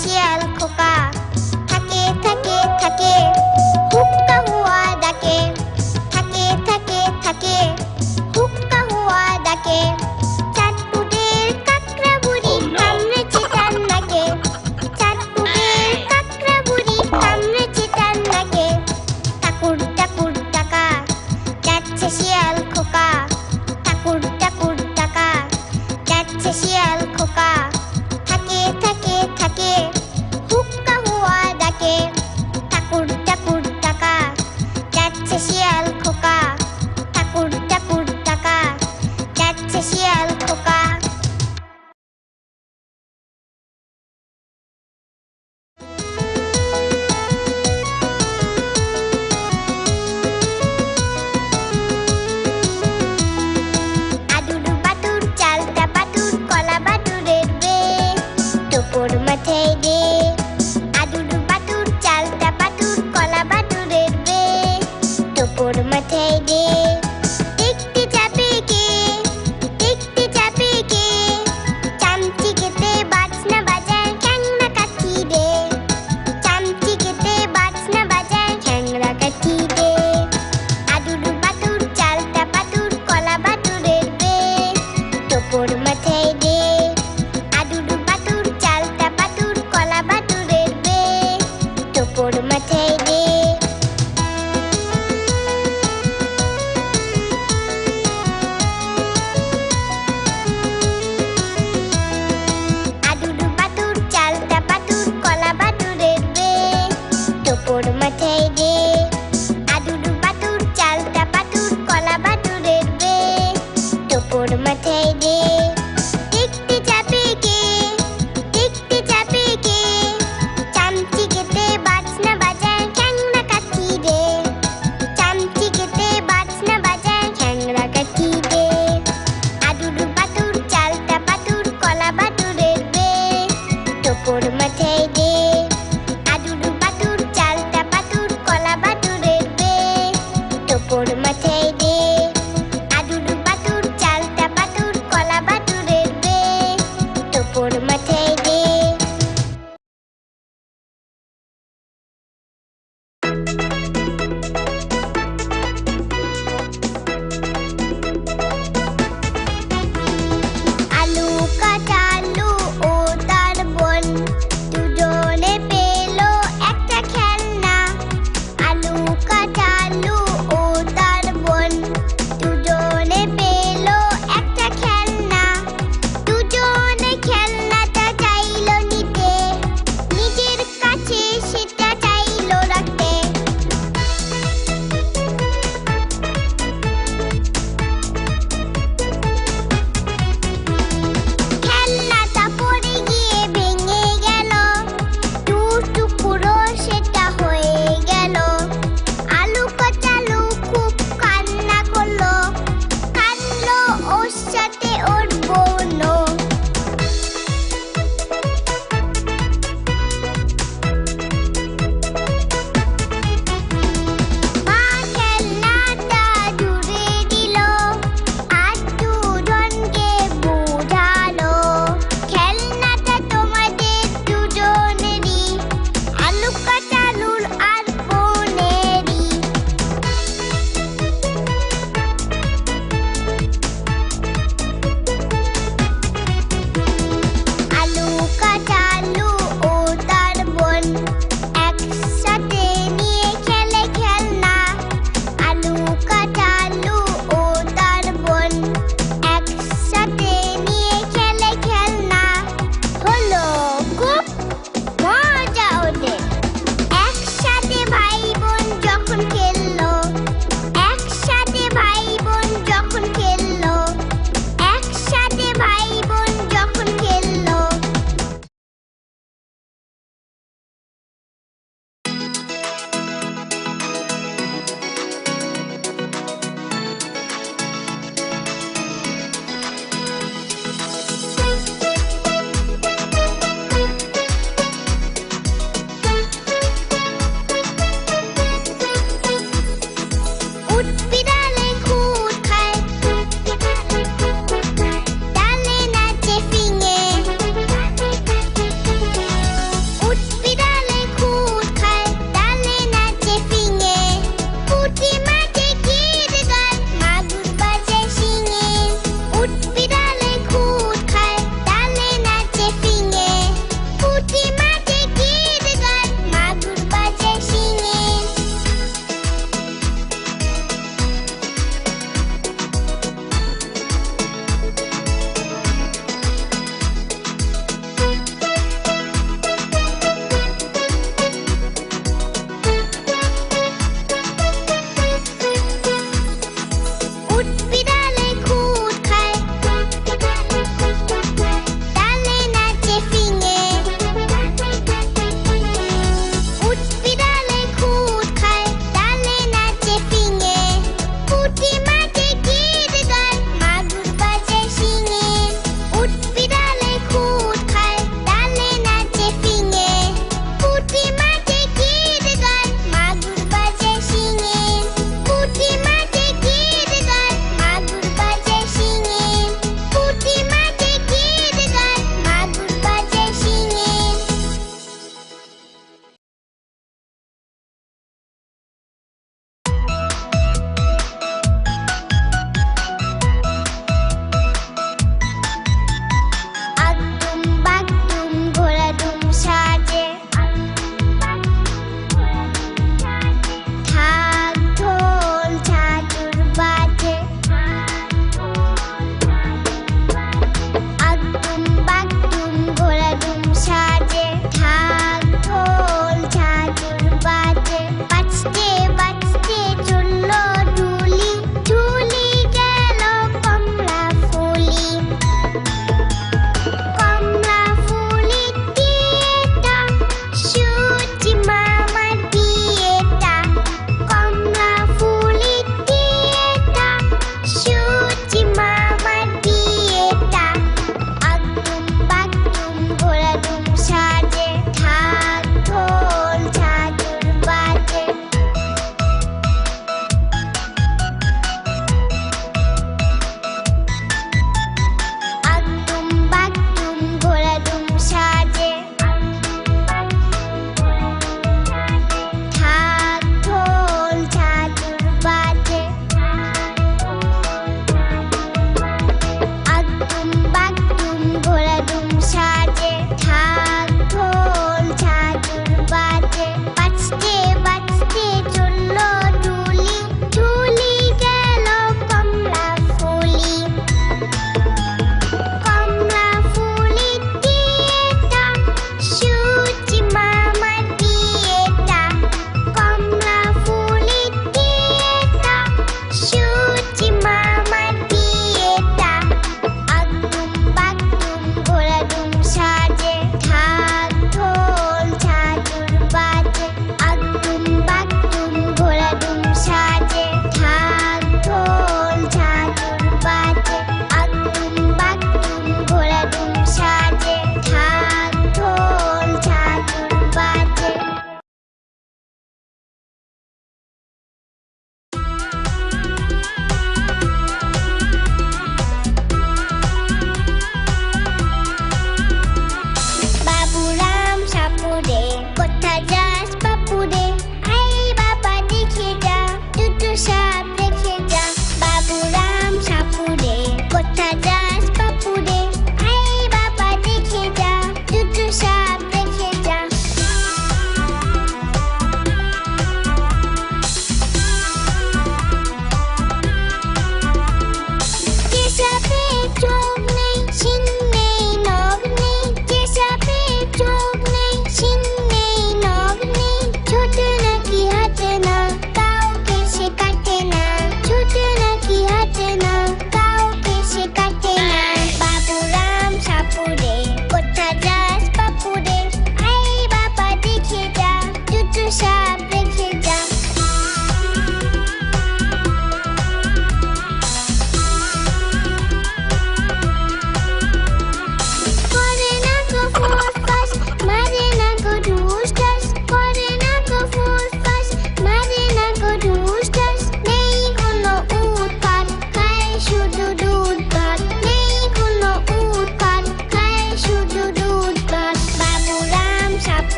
শিয়াল খোকা, থাকে থাকে থাকে হুক্কা হুয়া ডাকে, থাকে থাকে থাকে হুক্কা হুয়া ডাকে। চাঁদপুরের কাকড়া বুড়ি কামড়েছে তার নাকে, চাঁদপুরের কাকড়া বুড়ি কামড়েছে তার নাকে। টাকুর টাকুর টাকা যাচ্ছে শিয়াল খোকা, টাকুর টাকুর টাকা যাচ্ছে শিয়াল খোকা, থাকে থাকে থাকে হুক্কা হুয়া ডাকে। টাকুর টাকুর টাকা যাচ্ছে শিয়াল খোকা, টাকুর টাকুর টাকা যাচ্ছে শিয়াল খোকা। আদুর বাদুর চালতা বাদুর কলা বাদুরের বে, টোপর মাথায় দে। আদুর বাদুর চালতা বাদুর কলা বাদুরের বে, টোপর মাথায় দে। দেখতে যাবে কে, দেখতে যাবে কে, চামচি খেতে বাজনা বাজায় খ্যাংরা কাঠি দে, চামচি খেতে বাজনা বাজায় খ্যাংরা কাঠি দে। আদুর বাদুর চালতা বাদুর কলা বাদুরের বে, টোপর মাথায় দে। আদুর বাদুর চালতা বাদুর কলা বাদুরের বে, টোপর মাথায় দে। আদুর বাদুর চালতা বাদুর কলা বাদুরের বে, টোপর মাথায় দে। আদুর বাদুর চালতা বাদুর কলা বাদুরের বে, টোপর মাথায় দে। দেখতে যাবে কে, দেখতে যাবে কে, চামচি খেতে বাজনা বাজায়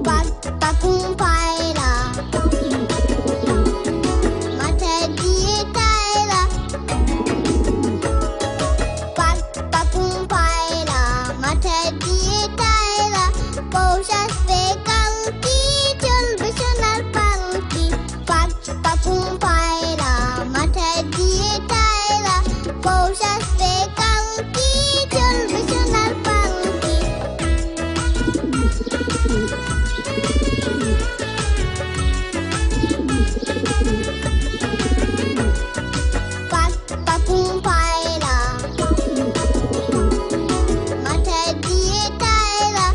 বাঘ পাখুম পায়রা মাথায় দিয়ে টায়রা বাঘ পাখুম পায়রা মাথায় দিয়ে টায়রা পৌষ আসবে কালকে চলবে সোনার পালকি বাঘ পাখুম পায়রা মাথায় দিয়ে টায়রা পৌষ আসবে কালকে চলবে সোনার পালকি বাঘ পাখুম পায়রা মাথায় দিয়ে টায়রা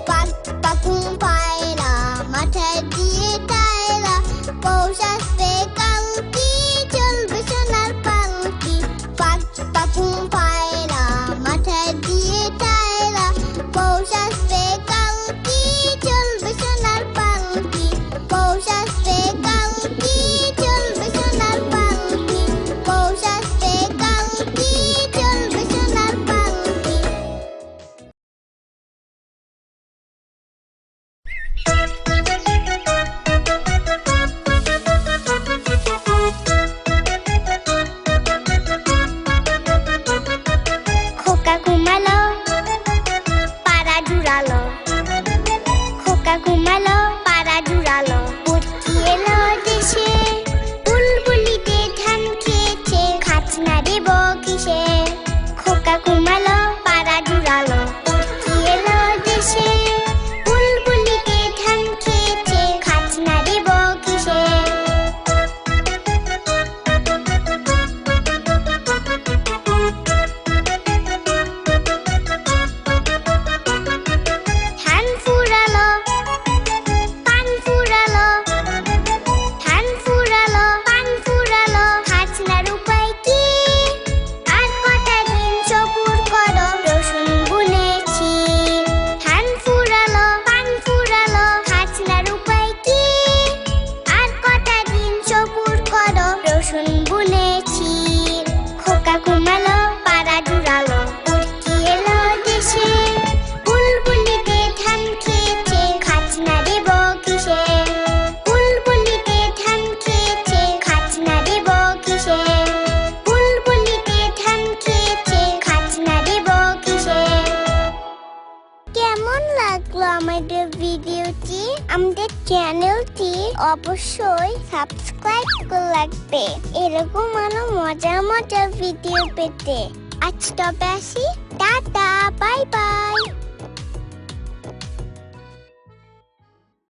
বাঘ পাখুম পায়রা মাথায় দিয়ে টায়রা পৌষ আসবে কালকে চলবে সোনার পালকি বাঘ পাখুম পায়রা মাথায় দিয়ে টায়রা পৌষ আসবে কালকে চলবে সোনার পালকি পৌষ আসবে কালকে চলবে সোনার পালকি পৌষ আসবে কালকে চলবে সোনার পালকি খোকা ঘুমালো পাড়া জুড়ালো খোকা ঘুমালো পাড়া জুড়ালো পুটকি এলো দেশে বুলবুলিতে ধান খেয়েছে খাজনা দেব কিসে খোকা ঘুমালো পাড়া জুড়ালো পুটকি এলো দেশে বুলবুলিতে ধান খেয়েছে খাজনা দেব কিসে ধান ফুরালো পান ফুরালো ধান ফুরালো পান ফুরালো খাজনার উপায় কি আর কটা দিন সবুর করো রসুন বুনেছি ধান ফুরালো পান ফুরালো খাজনার উপায় কি আর কটা দিন সবুর করো রসুন বুনেছি খোকা ঘুমালো পাড়া জুড়ালো পুটকি এলো দেশে বুলবুলিতে ধান খেয়েছে খাজনা দেব কিসে বুলবুলিতে ধান খেয়েছে খাজনা দেব কিসে বুলবুলিতে ধান খেয়েছে খাজনা দেব কিসে কেমন লাগলো আমাদের ভিডিওটি আমাদের চ্যানেলটি অবশ্যই সাবস্ক্রাইব করে রাখবে এরকম আরো মজার মজার ভিডিও পেতে আজ তবে আসি টাটা বাই বাই